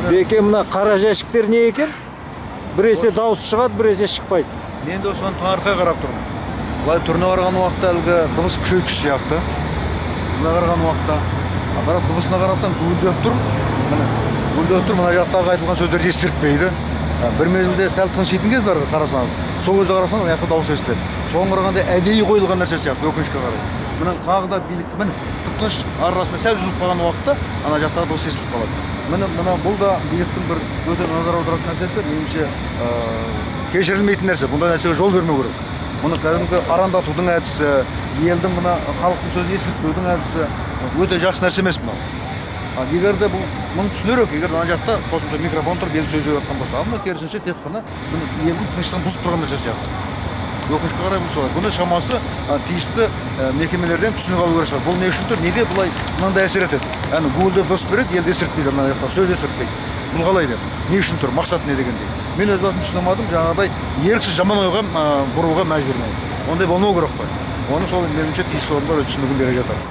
Беке, мына қара жәшіктер не екен? Біресе дауыс шығады, біресе шықпайды. Мен де осыған таңырқай қарап тұрмын. Былай түріне қараған уақытта әлгі дыбыс күшейткіш сияқты. Мына қараған уақытта. Бірақ дыбысына қарасаң гуілдеп тұр. Гуілдеп тұр, мына жақтағы айтылған сөздерді естіртпейді. Бір мезгілде сәл тыншитын кез бар қарасаңыз. Сол кезде қарасаңыз, аяқта дауыс естіледі. Соған қарағанда әдейі қойылған нәрсе сияқты, өкінішке қарай. Мына тағы да билік мін тыныш арасында сәл үзіліп қалған уақытта ана жақтағы дауыс естіліп қалады. Мына бұл да биліктің бір өте назар аударатын нәрсесі, меніңше кешірілмейтін нәрсе. Бұндай нәрсеге жол бермеу керек. Мұны кәдімгі арандатудың әдісі, елдің мына халықтың сөзін естіртпеудің әдісі өте жақсы нәрсе емес мынау. Егер де мұны түсінерек, егер ана жақта қосымша микрофон тұрып ел сөз өткен болса, мұны керісінше тек қана елдің тыныштығын бұзып тұрған нәрсе сияқты. Өкінішке қарай бұл солай. Бұны шамасы тиісті мекемелерден түсініп алу керек шығар. Бұл не үшін тұр? Неге бұлай мынандай әсер етеді? Яғни гуілдеп дыбыс береді, елді естіртпейді, ана жақта сөз естіртпейді. Бұл қалай деп? Не үшін тұр? Мақсат не дегендей? Мен өз басым түсіне алмадым, жаңағыдай еріксіз жаман ойға бұруға мәжбүрмін. Ондай болмау керек қой. Оны сол меніңше тиісті орындар түсінігін бере жатыр.